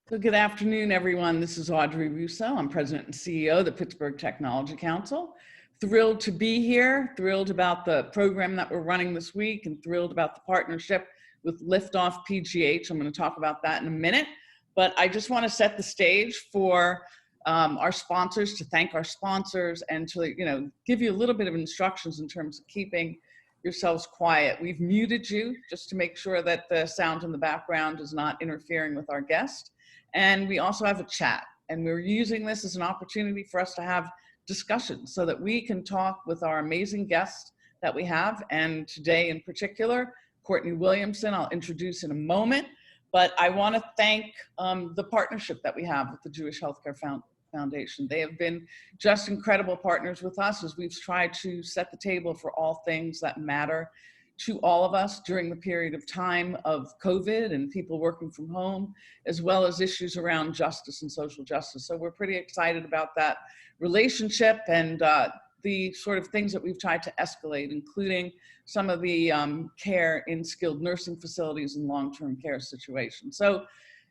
So good afternoon, everyone. This is Audrey Russo. I'm President and CEO of the Pittsburgh Technology Council. Thrilled to be here, thrilled about the program that we're running this week, and thrilled about the partnership with Liftoff PGH. I'm going to talk about that in a minute, but I just want to set the stage for our sponsors, to thank our sponsors, and to give you a little bit of instructions in terms of keeping yourselves quiet. We've muted you just to make sure that the sound in the background is not interfering with our guest. And we also have a chat, and we're using this as an opportunity for us to have discussions so that we can talk with our amazing guests that we have. And today in particular, Courtney Williamson, I'll introduce in a moment, but I want to thank the partnership that we have with the Jewish Healthcare Foundation. They have been just incredible partners with us as we've tried to set the table for all things that matter to all of us during the period of time of COVID and people working from home, as well as issues around justice and social justice. So we're pretty excited about that relationship and the sort of things that we've tried to escalate, including some of the care in skilled nursing facilities and long-term care situations. So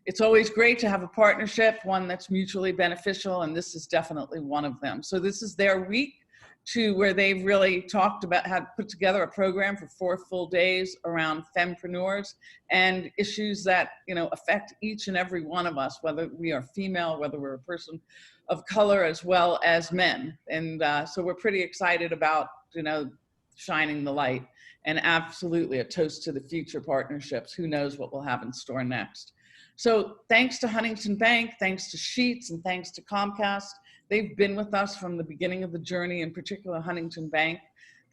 it's always great to have a partnership, one that's mutually beneficial, and this is definitely one of them. So this is their week where they've really talked about how to put together a program for 4 full days around fempreneurs and issues that affect each and every one of us, whether we are female, whether we're a person of color, as well as men. And so we're pretty excited about shining the light, and absolutely a toast to the future partnerships. Who knows what we'll have in store next. So thanks to Huntington Bank, thanks to Sheets, and thanks to Comcast. They've been with us from the beginning of the journey, in particular Huntington Bank,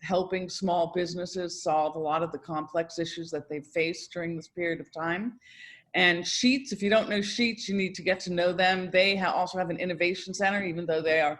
helping small businesses solve a lot of the complex issues that they've faced during this period of time. And Sheets, if you don't know Sheets, you need to get to know them. They also have an innovation center, even though they are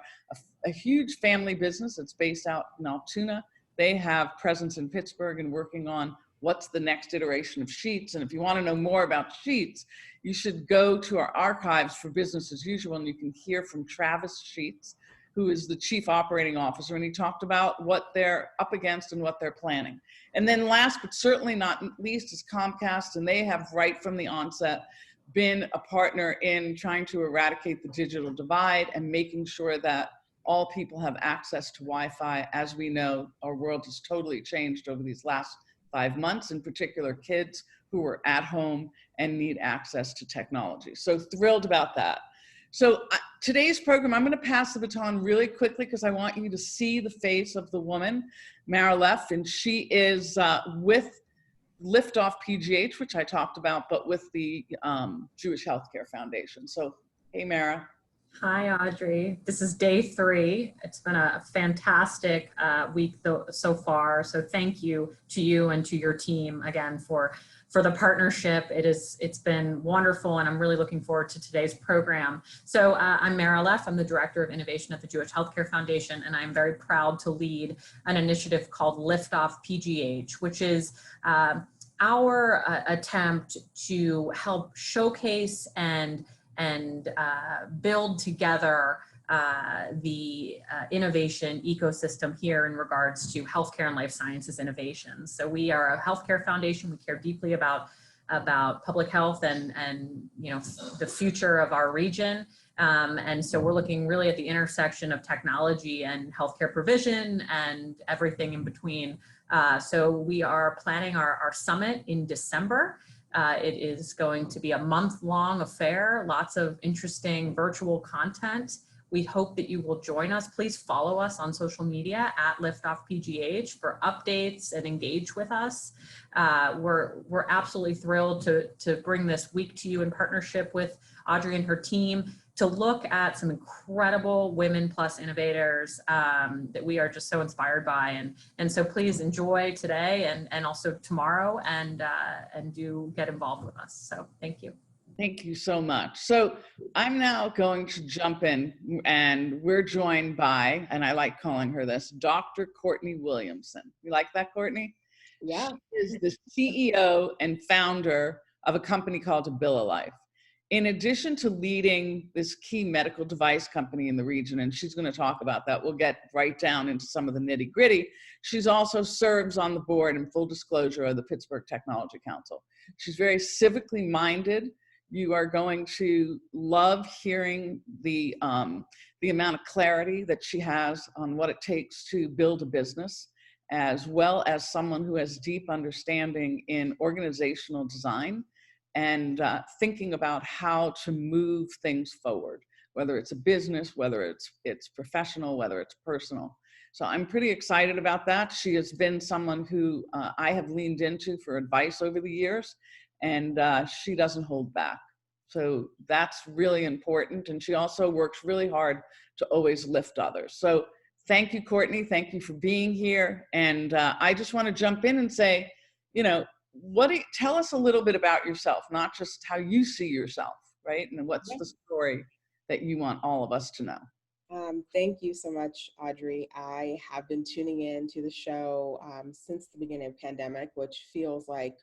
a huge family business that's based out in Altoona. They have presence in Pittsburgh and working on what's the next iteration of Sheets. And if you want to know more about Sheets, you should go to our archives for business as usual, and you can hear from Travis Sheets, who is the chief operating officer, and he talked about what they're up against and what they're planning. And then last but certainly not least is Comcast, and they have right from the onset been a partner in trying to eradicate the digital divide and making sure that all people have access to Wi-Fi. As we know, our world has totally changed over these last 5 months, in particular kids who are at home and need access to technology. So thrilled about that. So today's program, I'm going to pass the baton really quickly because I want you to see the face of the woman, Mara Leff, and she is with Liftoff PGH, which I talked about, but with the Jewish Healthcare Foundation. So, hey, Mara. Hi, Audrey. This is day 3. It's been a fantastic week so far. So thank you to you and to your team again for the partnership. It's been wonderful, and I'm really looking forward to today's program. So I'm Mara Leff. I'm the Director of Innovation at the Jewish Healthcare Foundation, and I'm very proud to lead an initiative called Liftoff PGH, which is our attempt to help showcase and build together the innovation ecosystem here in regards to healthcare and life sciences innovations. So we are a healthcare foundation. We care deeply about public health and the future of our region. And so we're looking really at the intersection of technology and healthcare provision and everything in between. So we are planning our summit in December. It is going to be a month-long affair, lots of interesting virtual content. We hope that you will join us. Please follow us on social media at Liftoff PGH for updates and engage with us. We're absolutely thrilled to bring this week to you in partnership with Audrey and her team to look at some incredible women plus innovators that we are just so inspired by. And so please enjoy today and also tomorrow and do get involved with us. So thank you. Thank you so much. So I'm now going to jump in, and we're joined by, and I like calling her this, Dr. Courtney Williamson. You like that, Courtney? Yeah. She is the CEO and founder of a company called AbiliLife. In addition to leading this key medical device company in the region, and she's going to talk about that, we'll get right down into some of the nitty gritty. She's also serves on the board, in full disclosure, of the Pittsburgh Technology Council. She's very civically minded. You are going to love hearing the amount of clarity that she has on what it takes to build a business, as well as someone who has deep understanding in organizational design and thinking about how to move things forward, whether it's a business, whether it's professional, whether it's personal. So I'm pretty excited about that. She has been someone who I have leaned into for advice over the years, and she doesn't hold back. So that's really important. And she also works really hard to always lift others. So thank you, Courtney. Thank you for being here. And I just want to jump in and say, tell us a little bit about yourself, not just how you see yourself, right? And what's the story that you want all of us to know? Thank you so much, Audrey. I have been tuning in to the show since the beginning of the pandemic, which feels like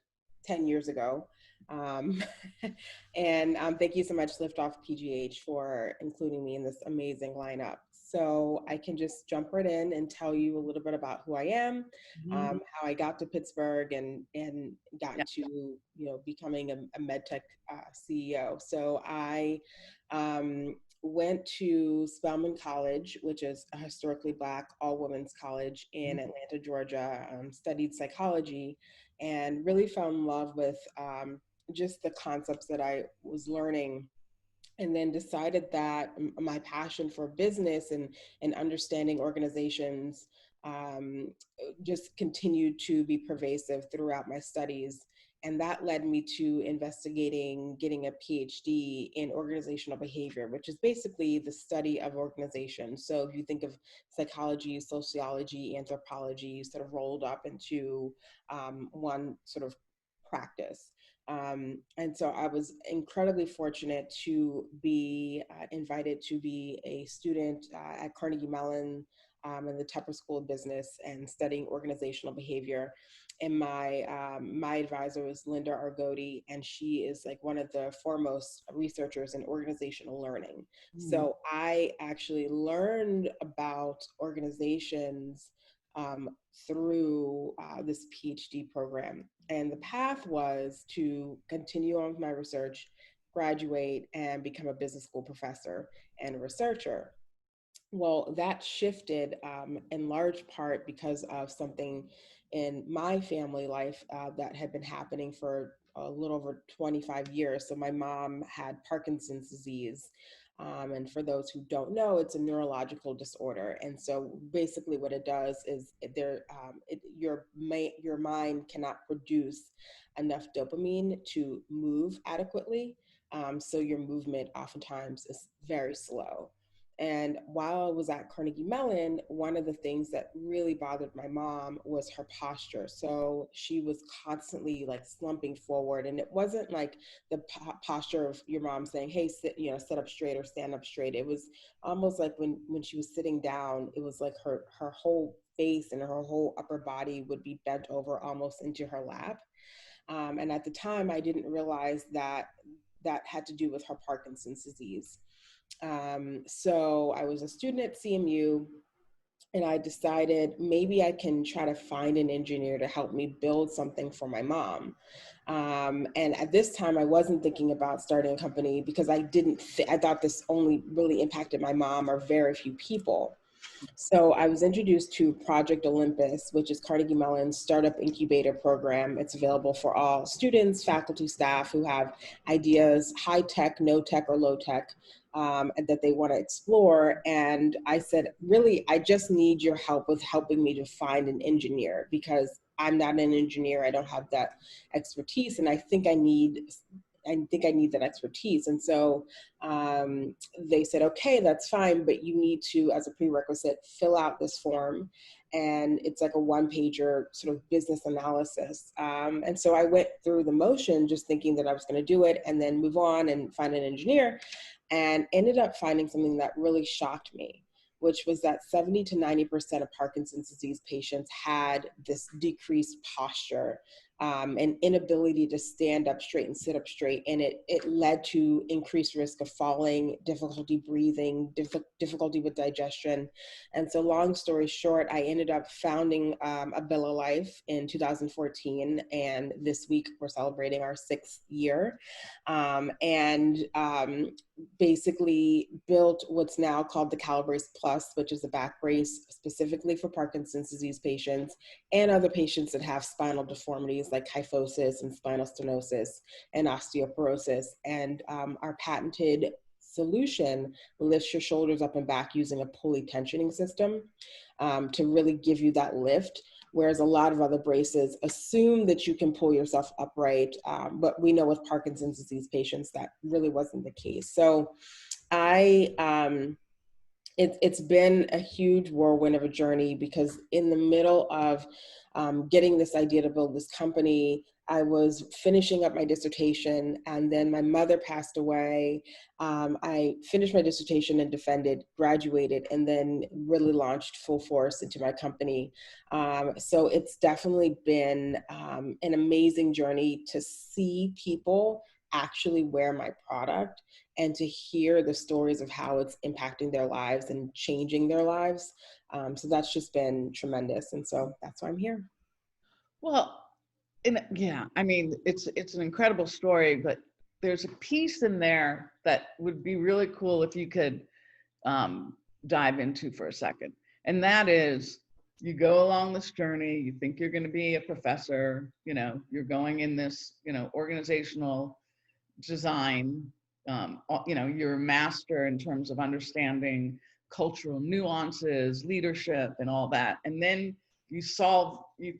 10 years ago. And thank you so much, Liftoff PGH, for including me in this amazing lineup. So I can just jump right in and tell you a little bit about who I am, how I got to Pittsburgh and got to becoming a medtech CEO. So I went to Spelman College, which is a historically Black all-women's college in Atlanta, Georgia, studied psychology, and really fell in love with just the concepts that I was learning, and then decided that my passion for business and understanding organizations just continued to be pervasive throughout my studies. And that led me to investigating getting a PhD in organizational behavior, which is basically the study of organization. So if you think of psychology, sociology, anthropology sort of rolled up into one sort of practice. And so I was incredibly fortunate to be invited to be a student at Carnegie Mellon in the Tepper School of Business and studying organizational behavior. And my advisor was Linda Argoti, and she is like one of the foremost researchers in organizational learning. So I actually learned about organizations through this PhD program. And the path was to continue on with my research, graduate, and become a business school professor and a researcher. Well, that shifted in large part because of something in my family life that had been happening for a little over 25 years. So my mom had Parkinson's disease. And for those who don't know, it's a neurological disorder. And so basically what it does is your mind cannot produce enough dopamine to move adequately. So your movement oftentimes is very slow. And while I was at Carnegie Mellon, one of the things that really bothered my mom was her posture. So she was constantly like slumping forward, and it wasn't like the posture of your mom saying, "Hey, sit up straight or stand up straight." It was almost like when she was sitting down, it was like her whole face and her whole upper body would be bent over almost into her lap. And at the time, I didn't realize that had to do with her Parkinson's disease. So I was a student at CMU, and I decided maybe I can try to find an engineer to help me build something for my mom. And at this time, I wasn't thinking about starting a company because I thought this only really impacted my mom or very few people. So I was introduced to Project Olympus, which is Carnegie Mellon's startup incubator program. It's available for all students, faculty, staff who have ideas, high tech, no tech, or low tech, and that they want to explore. And I said, really, I just need your help with helping me to find an engineer, because I'm not an engineer. I don't have that expertise. And I think I need that expertise. And so they said, okay, that's fine, but you need to, as a prerequisite, fill out this form. And it's like a one-pager sort of business analysis. And so I went through the motion just thinking that I was going to do it and then move on and find an engineer, and ended up finding something that really shocked me, which was that 70 to 90% of Parkinson's disease patients had this decreased posture an inability to stand up straight and sit up straight. And it led to increased risk of falling, difficulty breathing, difficulty with digestion. And so long story short, I ended up founding AbiliLife in 2014. And this week we're celebrating our 6th year. Basically built what's now called the Calibrace Plus, which is a back brace specifically for Parkinson's disease patients and other patients that have spinal deformities like kyphosis and spinal stenosis and osteoporosis. And our patented solution lifts your shoulders up and back using a pulley tensioning system to really give you that lift. Whereas a lot of other braces assume that you can pull yourself upright, but we know with Parkinson's disease patients that really wasn't the case. So it's been a huge whirlwind of a journey, because in the middle of getting this idea to build this company, I was finishing up my dissertation, and then my mother passed away. I finished my dissertation and defended, graduated, and then really launched full force into my company. So it's definitely been an amazing journey to see people actually wear my product and to hear the stories of how it's impacting their lives and changing their lives. So that's just been tremendous. And so that's why I'm here. Well, yeah, I mean, it's an incredible story, but there's a piece in there that would be really cool if you could dive into for a second. And that is, you go along this journey, you think you're going to be a professor, you're going in this, organizational design, you're a master in terms of understanding cultural nuances, leadership, and all that. And then you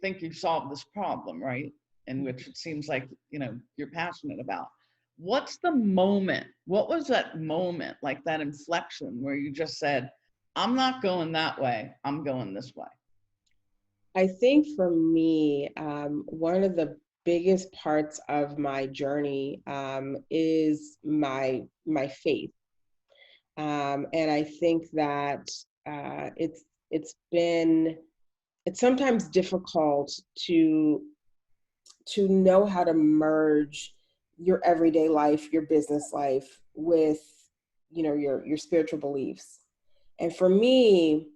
think you've solved this problem, right? In which it seems like, you're passionate about. What's the moment? What was that moment, like that inflection where you just said, I'm not going that way, I'm going this way? I think for me, one of the biggest parts of my journey is my faith. And I think that it's sometimes difficult to know how to merge your everyday life, your business life with, your spiritual beliefs. And for me,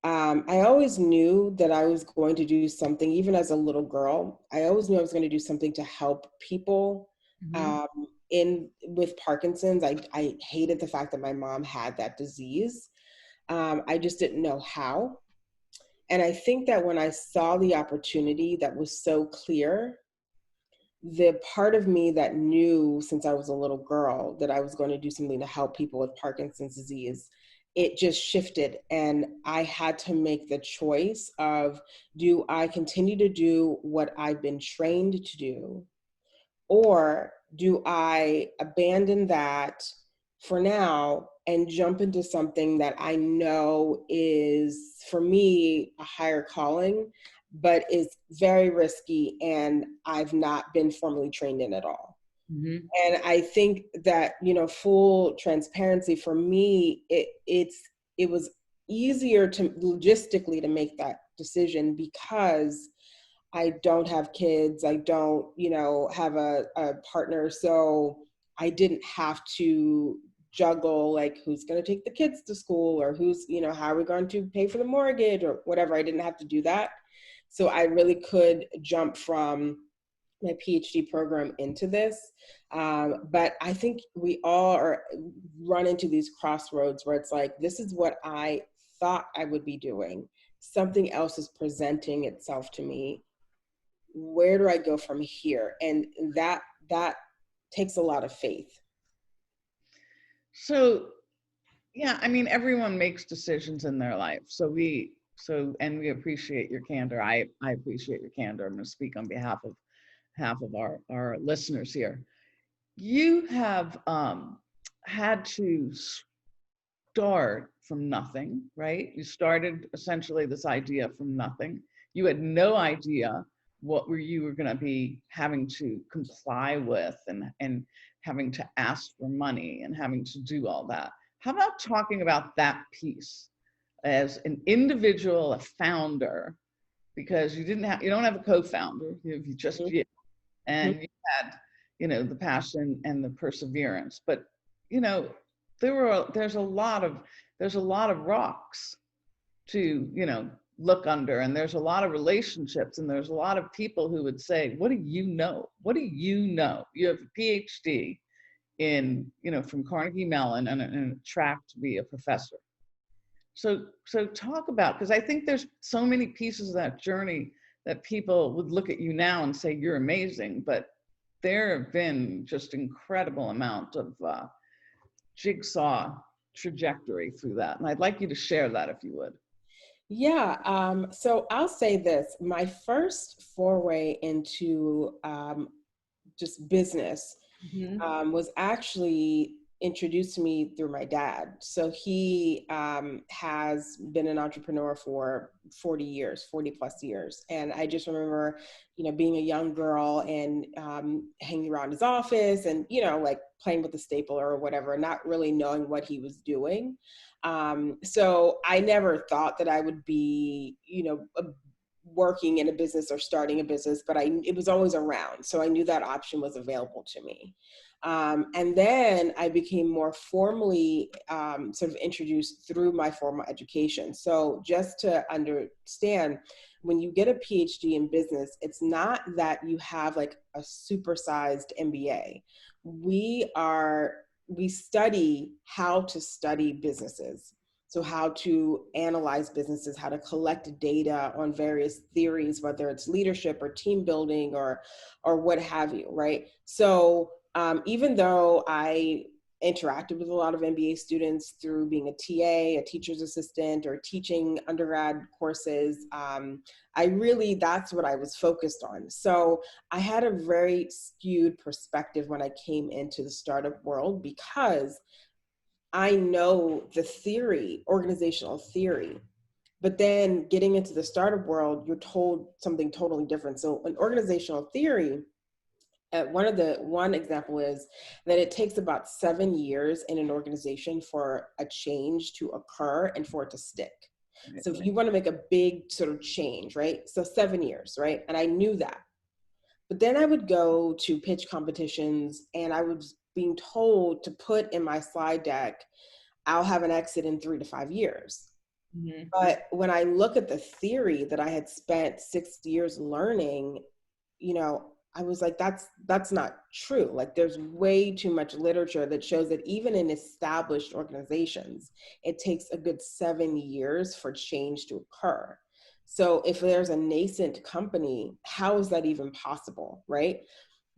I always knew that I was going to do something, even as a little girl. I always knew I was going to do something to help people with Parkinson's. I hated the fact that my mom had that disease. I just didn't know how. And I think that when I saw the opportunity that was so clear, the part of me that knew since I was a little girl that I was going to do something to help people with Parkinson's disease, it just shifted. And I had to make the choice of, do I continue to do what I've been trained to do? Or do I abandon that for now and jump into something that I know is, for me, a higher calling, but is very risky and I've not been formally trained in at all. Mm-hmm. And I think that, full transparency for me, it was easier to logistically to make that decision because I don't have kids. I don't, have a partner. So I didn't have to juggle, like, who's going to take the kids to school, or who's, how are we going to pay for the mortgage or whatever. I didn't have to do that. So I really could jump from my PhD program into this. But I think we all run into these crossroads where it's like, this is what I thought I would be doing. Something else is presenting itself to me. Where do I go from here? And that takes a lot of faith. So, yeah, I mean, everyone makes decisions in their life. And we appreciate your candor. I appreciate your candor. I'm going to speak on behalf of our listeners here. You have had to start from nothing, right? You started essentially this idea from nothing. You had no idea what you were going to be having to comply with and having to ask for money and having to do all that. How about talking about that piece as an individual, a founder? because you don't have a co-founder, you just you, and you had, the passion and the perseverance. But, there's a lot of rocks to, look under, and there's a lot of relationships, and there's a lot of people who would say, what do you know? What do you know? You have a PhD in, from Carnegie Mellon and a track to be a professor. So talk about, because I think there's so many pieces of that journey that people would look at you now and say, you're amazing, but there have been just incredible amount of jigsaw trajectory through that. And I'd like you to share that if you would. Yeah, so I'll say this, my first foray into just business was actually introduced to me through my dad. So he has been an entrepreneur for 40 plus years. And I just remember, being a young girl and hanging around his office and, like playing with the stapler or whatever, not really knowing what he was doing. So I never thought that I would be, working in a business or starting a business, but it was always around. So I knew that option was available to me. And then I became more formally sort of introduced through my formal education. So just to understand, when you get a PhD in business, it's not that you have like a supersized MBA. We study how to study businesses. So how to analyze businesses, how to collect data on various theories, whether it's leadership or team building or what have you, right? So even though I interacted with a lot of MBA students through being a TA, a teacher's assistant, or teaching undergrad courses, that's what I was focused on. So I had a very skewed perspective when I came into the startup world, because I know the theory, organizational theory, but then getting into the startup world, you're told something totally different. So an organizational theory, one example is that it takes about 7 years in an organization for a change to occur and for it to stick. So if you want to make a big sort of change, right? So 7 years, right? And I knew that. But then I would go to pitch competitions and I was being told to put in my slide deck, I'll have an exit in 3 to 5 years. Mm-hmm. But when I look at the theory that I had spent 6 years learning, I was like, that's not true. Like, there's way too much literature that shows that even in established organizations, it takes a good 7 years for change to occur. So if there's a nascent company, how is that even possible, right?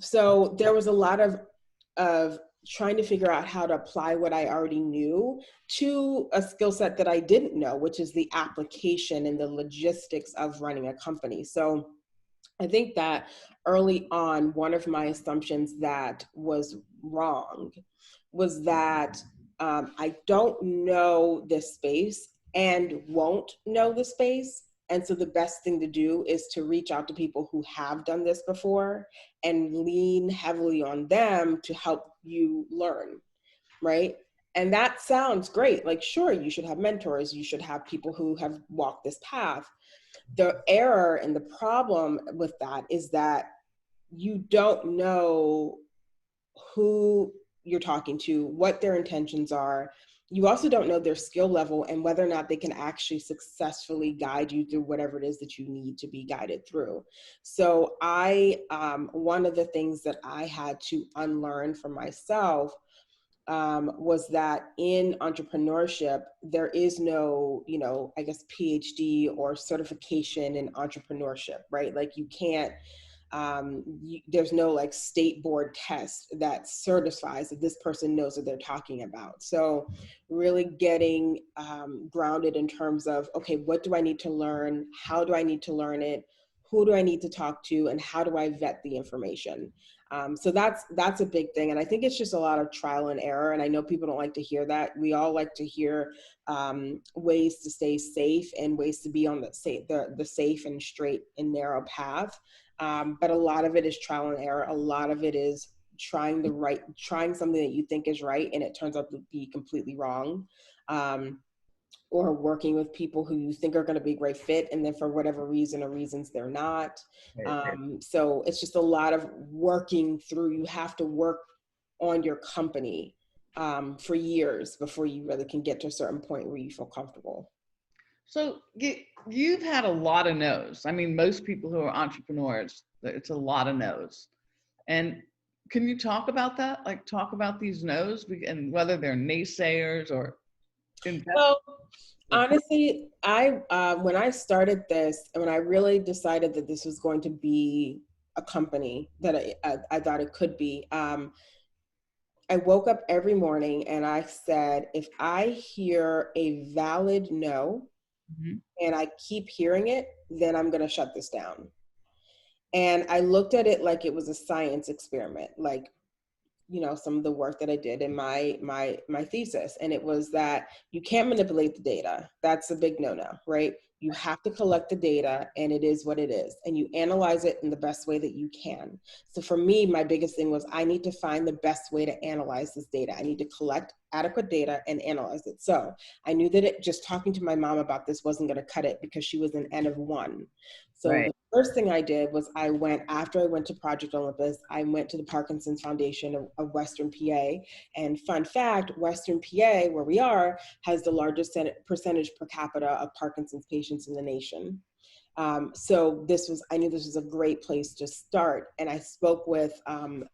So there was a lot of trying to figure out how to apply what I already knew to a skill set that I didn't know, which is the application and the logistics of running a company. So I think that early on, one of my assumptions that was wrong was that I don't know this space and won't know the space. And so the best thing to do is to reach out to people who have done this before and lean heavily on them to help you learn, right? And that sounds great. Like, sure, you should have mentors. You should have people who have walked this path. The error and the problem with that is that you don't know who you're talking to, what their intentions are. You also don't know their skill level and whether or not they can actually successfully guide you through whatever it is that you need to be guided through. So one of the things that I had to unlearn for myself was that in entrepreneurship, there is no, I guess, PhD or certification in entrepreneurship, right? Like, you can't, there's no like state board test that certifies that this person knows what they're talking about. So really getting grounded in terms of, okay, what do I need to learn? How do I need to learn it? Who do I need to talk to? And how do I vet the information? So that's a big thing. And I think it's just a lot of trial and error. And I know people don't like to hear that. We all like to hear ways to stay safe and ways to be on the safe and straight and narrow path. But a lot of it is trial and error. A lot of it is trying something that you think is right and it turns out to be completely wrong. or working with people who you think are going to be a great fit, and then for whatever reason or reasons they're not. So it's just a lot of working through. You have to work on your company for years before you really can get to a certain point where you feel comfortable. So you've had a lot of no's. I mean, most people who are entrepreneurs, it's a lot of no's. And can you talk about that? Like, talk about these no's and whether they're naysayers or Well, honestly, when I started this, and when I really decided that this was going to be a company that I thought it could be, I woke up every morning and I said, if I hear a valid no, and I keep hearing it, then I'm going to shut this down. And I looked at it like it was a science experiment, like, you know, some of the work that I did in my thesis. And it was that you can't manipulate the data. That's a big no-no, right? You have to collect the data, and it is what it is. And you analyze it in the best way that you can. So for me, my biggest thing was I need to find the best way to analyze this data. I need to collect adequate data and analyze it. So I knew that just talking to my mom about this wasn't going to cut it, because she was an N of one. So the first thing I did was after I went to Project Olympus, I went to the Parkinson's Foundation of Western PA. And fun fact, Western PA, where we are, has the largest percentage per capita of Parkinson's patients in the nation. So I knew this was a great place to start. And I spoke with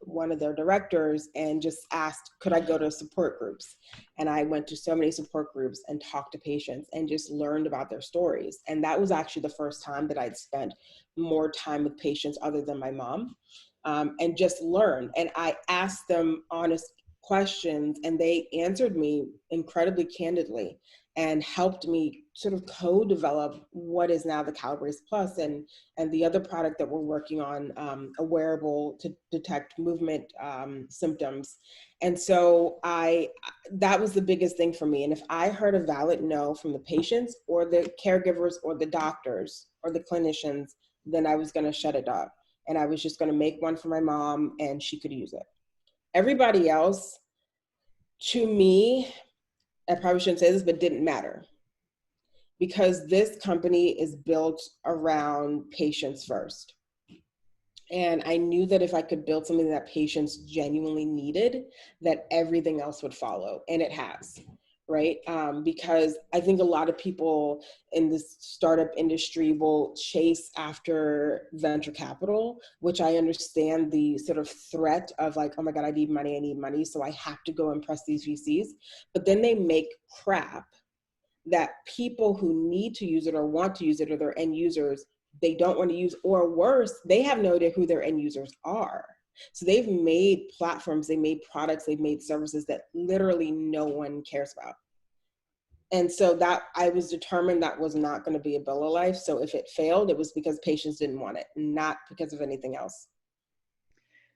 one of their directors and just asked, could I go to support groups? And I went to so many support groups and talked to patients and just learned about their stories. And that was actually the first time that I'd spent more time with patients other than my mom, and just learned. And I asked them honest questions, and they answered me incredibly candidly and helped me sort of co-develop what is now the Calibrace Plus and the other product that we're working on, a wearable to detect movement symptoms. And so that was the biggest thing for me. And if I heard a valid no from the patients or the caregivers or the doctors or the clinicians, then I was going to shut it up. And I was just going to make one for my mom, and she could use it. Everybody else, to me, I probably shouldn't say this, but didn't matter, because this company is built around patients first. And I knew that if I could build something that patients genuinely needed, that everything else would follow. And it has, right? Because I think a lot of people in this startup industry will chase after venture capital, which I understand the sort of threat of like, oh my God, I need money, so I have to go impress these VCs. But then they make crap that people who need to use it or want to use it, or their end users, they don't want to use, or worse, they have no idea who their end users are. So they've made platforms, they made products, they've made services that literally no one cares about. And so that I was determined that was not going to be AbiliLife. So if it failed, it was because patients didn't want it, not because of anything else.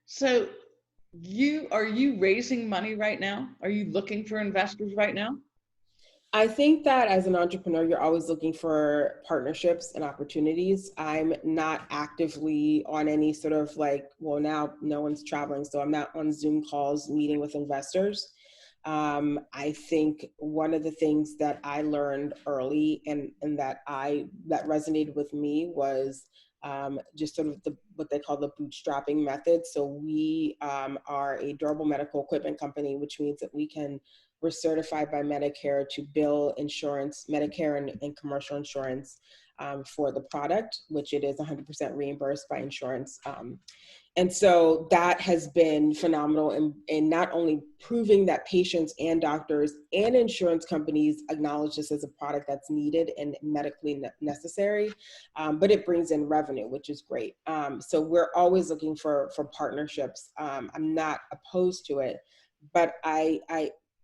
So are you raising money right now? Are you looking for investors right now? I think that as an entrepreneur, you're always looking for partnerships and opportunities. I'm not actively on any sort of like, well, now no one's traveling, so I'm not on Zoom calls meeting with investors. I think one of the things that I learned early and that resonated with me was just sort of what they call the bootstrapping method. So we are a durable medical equipment company, which means that we're certified by Medicare to bill insurance, Medicare and commercial insurance for the product, which it is 100% reimbursed by insurance. And so that has been phenomenal in not only proving that patients and doctors and insurance companies acknowledge this as a product that's needed and medically necessary, but it brings in revenue, which is great. So we're always looking for partnerships. I'm not opposed to it, but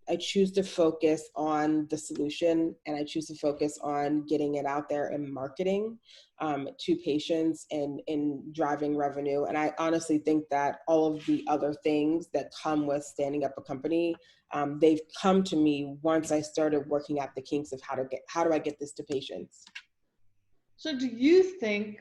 I choose to focus on the solution, and I choose to focus on getting it out there and marketing to patients and driving revenue. And I honestly think that all of the other things that come with standing up a company, they've come to me once I started working out the kinks of how do I get this to patients. So do you think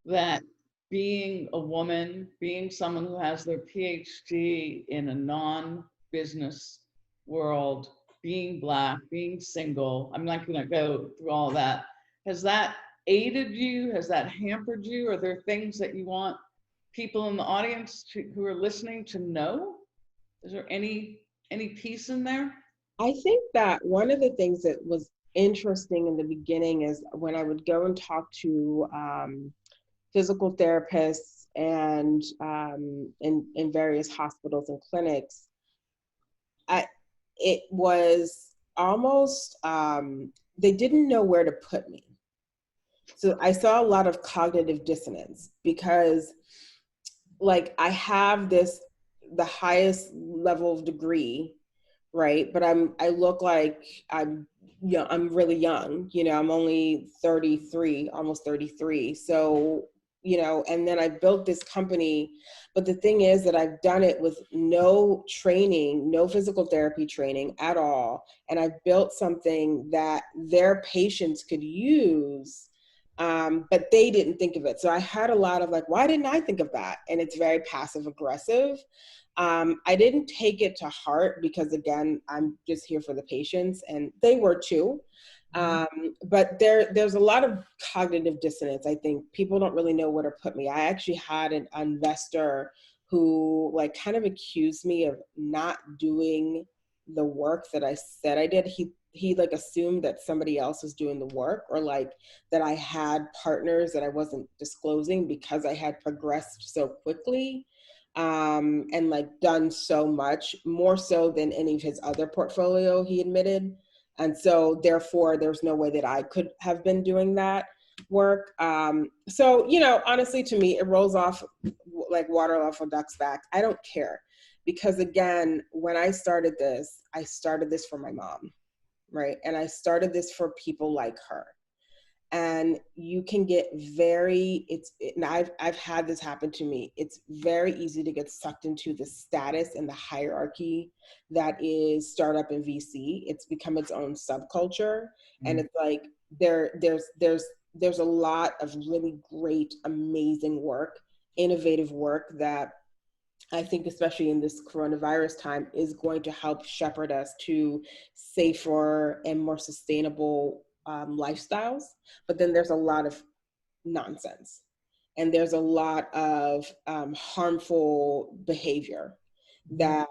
that being a woman, being someone who has their PhD in a non-business world, being Black, being single. I'm not going to go through all that. Has that aided you? Has that hampered you? Are there things that you want people in the audience who are listening to know? Is there any piece in there? I think that one of the things that was interesting in the beginning is when I would go and talk to physical therapists and in various hospitals and clinics, it was almost, they didn't know where to put me. So I saw a lot of cognitive dissonance because like I have the highest level of degree, right? But I look like I'm really young, I'm only 33, almost 33. So, and then I built this company, but the thing is that I've done it with no training, no physical therapy training at all. And I've built something that their patients could use, but they didn't think of it. So I had a lot of like, why didn't I think of that? And it's very passive aggressive. I didn't take it to heart because again, I'm just here for the patients and they were too. But there's a lot of cognitive dissonance. I think people don't really know where to put me. I actually had an investor who like kind of accused me of not doing the work that I said I did. He like assumed that somebody else was doing the work, or like that I had partners that I wasn't disclosing because I had progressed so quickly. And like done so much more so than any of his other portfolio, he admitted. And so therefore there's no way that I could have been doing that work. So, honestly, to me, it rolls off like water off a duck's back. I don't care because again, when I started this for my mom, right? And I started this for people like her. And you can get and I've had this happen to me. It's very easy to get sucked into the status and the hierarchy that is startup and VC. It's become its own subculture. And it's like, there's a lot of really great, amazing work, innovative work that I think, especially in this coronavirus time, is going to help shepherd us to safer and more sustainable lifestyles. But then there's a lot of nonsense and there's a lot of harmful behavior that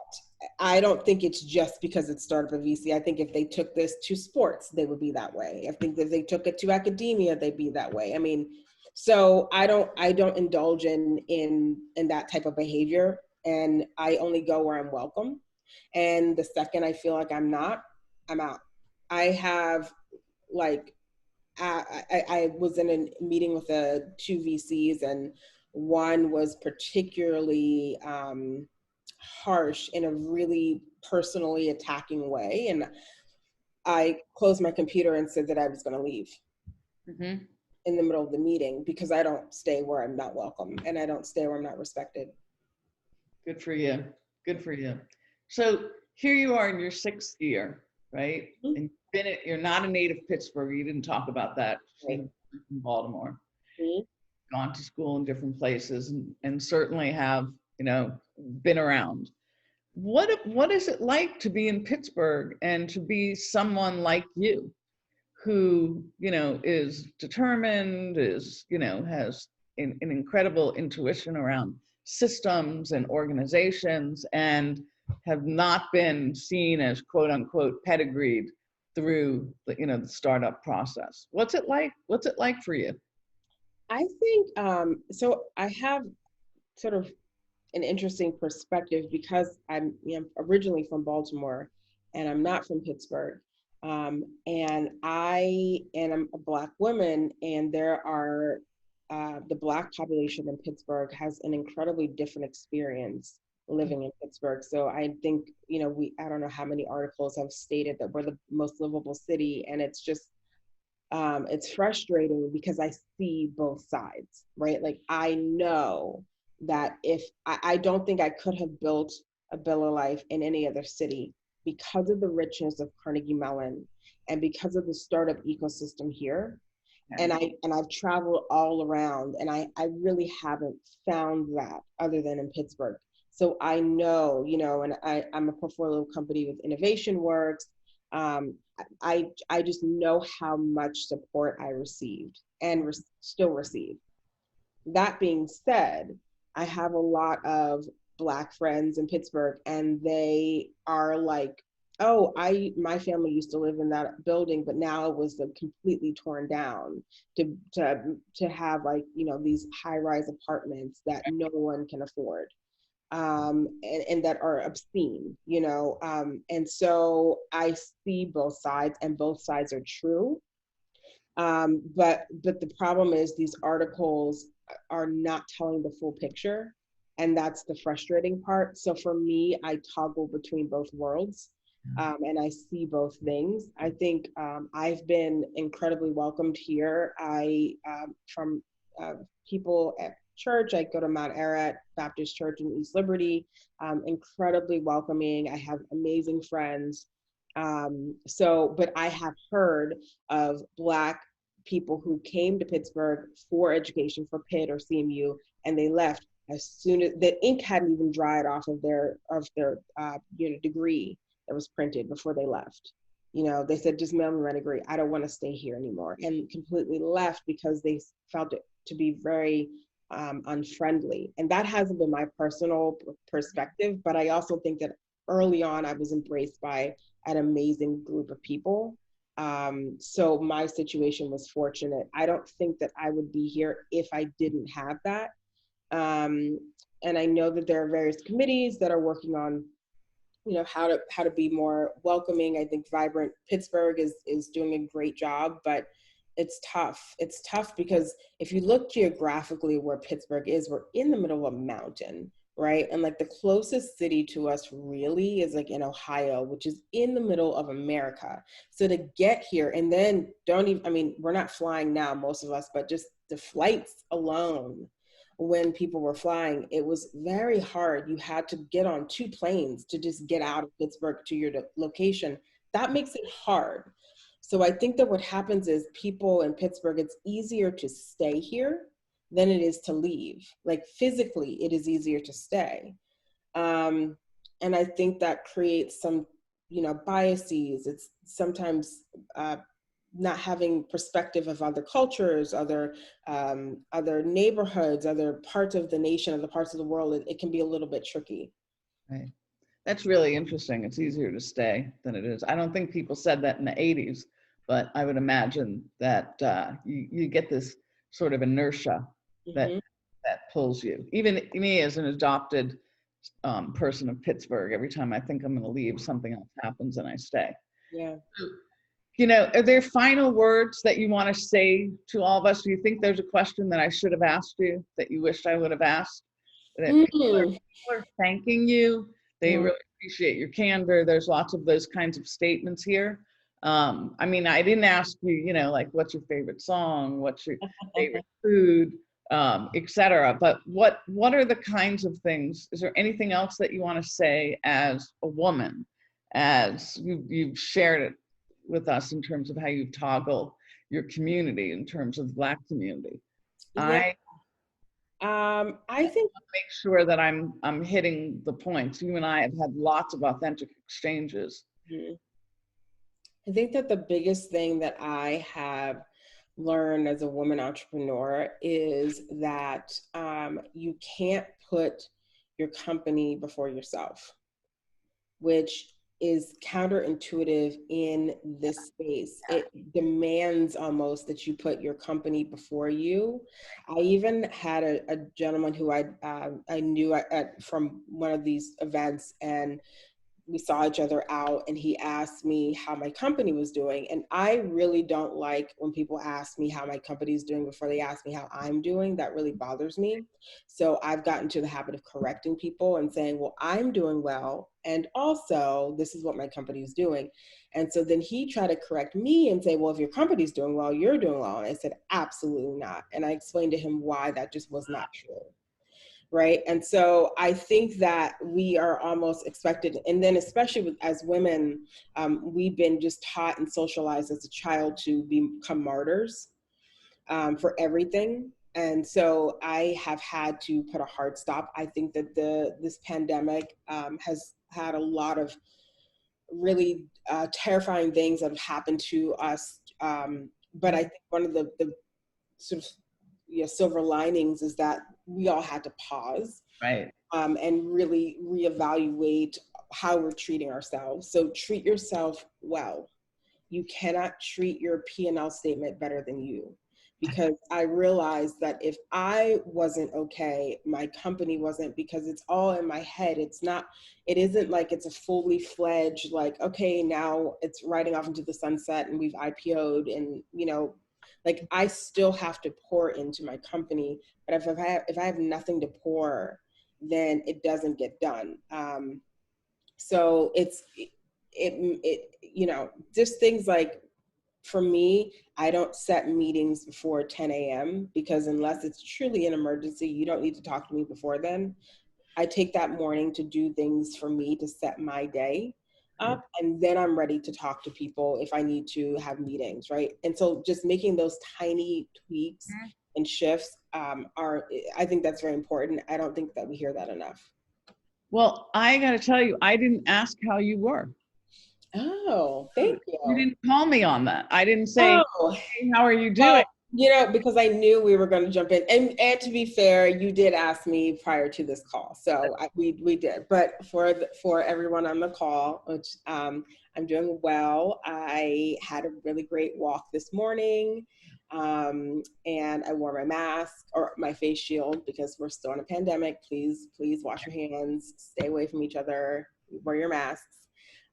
I don't think it's just because it's startup and VC. I think if they took this to sports, they would be that way. I think if they took it to academia, they'd be that way. I mean, so I don't indulge in that type of behavior, and I only go where I'm welcome. And the second I feel like I'm not, I'm out. I have like, I was in a meeting with two VCs, and one was particularly harsh in a really personally attacking way. And I closed my computer and said that I was going to leave in the middle of the meeting because I don't stay where I'm not welcome and I don't stay where I'm not respected. Good for you. Good for you. So here you are in your 6th year, right? And you're not a native Pittsburgh. You didn't talk about that. Right. From Baltimore. Gone to school in different places and certainly have, been around. What is it like to be in Pittsburgh and to be someone like you who, is determined, has an incredible intuition around systems and organizations and have not been seen as quote unquote pedigreed through the startup process? What's it like for you? I think, so I have sort of an interesting perspective because I'm originally from Baltimore and I'm not from Pittsburgh. And I am a Black woman, and there are, the Black population in Pittsburgh has an incredibly different experience living in Pittsburgh. So I think, I don't know how many articles have stated that we're the most livable city, and it's just, it's frustrating because I see both sides, right? Like I know that if I don't think I could have built AbiliLife in any other city because of the richness of Carnegie Mellon and because of the startup ecosystem here. And I've traveled all around, and I really haven't found that other than in Pittsburgh. So I know, and I'm a portfolio company with Innovation Works. I just know how much support I received and still receive. That being said, I have a lot of Black friends in Pittsburgh, and they are like, oh, my family used to live in that building, but now it was completely torn down to have, like, you know, these high-rise apartments that no one can afford, and that are obscene, you know. And so I see both sides, and both sides are true. But the problem is these articles are not telling the full picture, and that's the frustrating part. So for me, I toggle between both worlds, and I see both things. I think I've been incredibly welcomed here. From people at church, I go to Mount Ararat Baptist Church in East Liberty, incredibly welcoming. I have amazing friends. But I have heard of Black people who came to Pittsburgh for education, for Pitt or CMU, and they left as soon as the ink hadn't even dried off of their degree that was printed before they left. You know, they said, just mail me my degree. I don't want to stay here anymore, and completely left because they felt it to be very unfriendly. And that hasn't been my personal perspective, but I also think that early on I was embraced by an amazing group of people. So my situation was fortunate. I don't think that I would be here if I didn't have that. And I know that there are various committees that are working on, you know, how to be more welcoming. I think Vibrant Pittsburgh is doing a great job, but it's tough. It's tough because if you look geographically where Pittsburgh is, we're in the middle of a mountain, right? And like the closest city to us really is like in Ohio, which is in the middle of America. So to get here, and then we're not flying now, most of us, but just the flights alone, when people were flying, it was very hard. You had to get on 2 planes to just get out of Pittsburgh to your location. That makes it hard. So I think that what happens is people in Pittsburgh, it's easier to stay here than it is to leave. Like physically, it is easier to stay. And I think that creates some, you know, biases. It's sometimes not having perspective of other cultures, other neighborhoods, other parts of the nation, other parts of the world. It can be a little bit tricky. Right. That's really interesting. It's easier to stay than it is. I don't think people said that in the 80s, but I would imagine that you get this sort of inertia that pulls you. Even me as an adopted person of Pittsburgh, every time I think I'm going to leave, something else happens and I stay. Yeah. You know, are there final words that you want to say to all of us? Do you think there's a question that I should have asked you that you wished I would have asked? That people are thanking you. They really appreciate your candor. There's lots of those kinds of statements here. I mean, I didn't ask you, you know, like, what's your favorite song? What's your favorite food? Etc. But what are the kinds of things? Is there anything else that you want to say as a woman, as you've shared it with us in terms of how you toggle your community in terms of the Black community? Yeah. I think make sure that I'm hitting the points. You and I have had lots of authentic exchanges. I think that the biggest thing that I have learned as a woman entrepreneur is that you can't put your company before yourself, which is counterintuitive in this space. It demands almost that you put your company before you. I even had a gentleman who I knew from one of these events, and we saw each other out, and he asked me how my company was doing. And I really don't like when people ask me how my company is doing before they ask me how I'm doing. That really bothers me. So I've gotten to the habit of correcting people and saying, well, I'm doing well, and also this is what my company is doing. And so then he tried to correct me and say, well, if your company's doing well, you're doing well. And I said, absolutely not. And I explained to him why that just was not true. Right. And so I think that we are almost expected, and then especially as women, we've been just taught and socialized as a child to become martyrs for everything. And so I have had to put a hard stop. I think that this pandemic has had a lot of really terrifying things that have happened to us. But I think one of the sort of silver linings is that we all had to pause, Right. And really reevaluate how we're treating ourselves. So treat yourself well. You cannot treat your P&L statement better than you. Because I realized that if I wasn't okay, my company wasn't, because it's all in my head. It isn't like it's a fully fledged, like, okay, now it's riding off into the sunset and we've IPO'd and, like I still have to pour into my company. But if I have nothing to pour, then it doesn't get done. So it's just things like, for me, I don't set meetings before 10 a.m. because unless it's truly an emergency, you don't need to talk to me before then. I take that morning to do things for me to set my day up, and then I'm ready to talk to people if I need to have meetings, right? And so just making those tiny tweaks and shifts I think that's very important. I don't think that we hear that enough. Well, I got to tell you, I didn't ask how you were. Oh, thank you. You didn't call me on that. I didn't say, hey, how are you doing? Because I knew we were going to jump in. And to be fair, you did ask me prior to this call. So we did. But for everyone on the call, which I'm doing well. I had a really great walk this morning. And I wore my mask or my face shield because we're still in a pandemic. Please wash your hands, stay away from each other, wear your masks.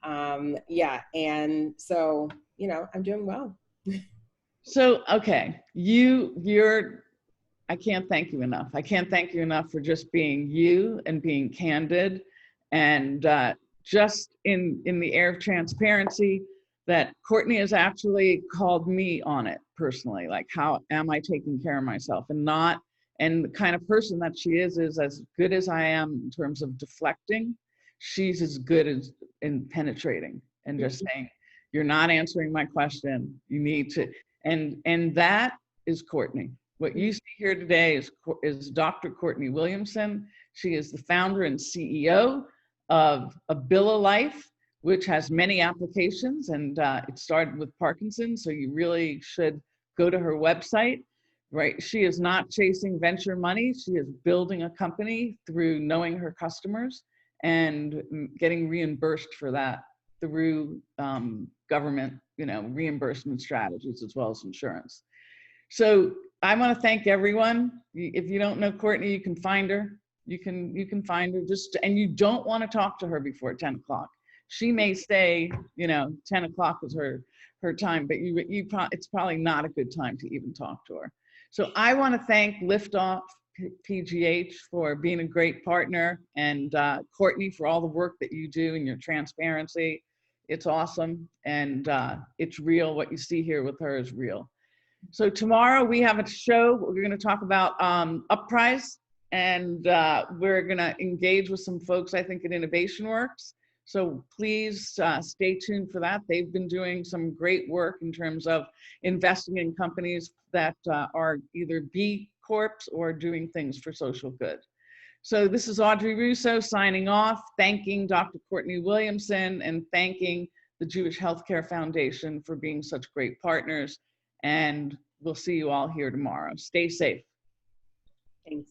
And so, I'm doing well. So, okay, I can't thank you enough. I can't thank you enough for just being you and being candid, and just in the air of transparency, that Courtney has actually called me on it personally, like how am I taking care of myself, and the kind of person that she is as good as I am in terms of deflecting, she's as good as in penetrating and just saying, you're not answering my question, you need to, and that is Courtney. What you see here today is Dr. Courtney Williamson. She is the founder and CEO of AbiliLife, which has many applications, and it started with Parkinson's, so you really should go to her website, right? She is not chasing venture money. She is building a company through knowing her customers and getting reimbursed for that through government, reimbursement strategies as well as insurance. So I want to thank everyone. If you don't know Courtney, you can find her. You can find her and you don't want to talk to her before 10 o'clock. She may say, 10 o'clock was her time, but it's probably not a good time to even talk to her. So I want to thank Liftoff PGH for being a great partner, and Courtney for all the work that you do and your transparency. It's awesome, and it's real. What you see here with her is real. So tomorrow we have a show. We're going to talk about Uprise, and we're going to engage with some folks, I think, at Innovation Works. So please stay tuned for that. They've been doing some great work in terms of investing in companies that are either B Corps or doing things for social good. So this is Audrey Russo signing off, thanking Dr. Courtney Williamson and thanking the Jewish Healthcare Foundation for being such great partners. And we'll see you all here tomorrow. Stay safe. Thanks.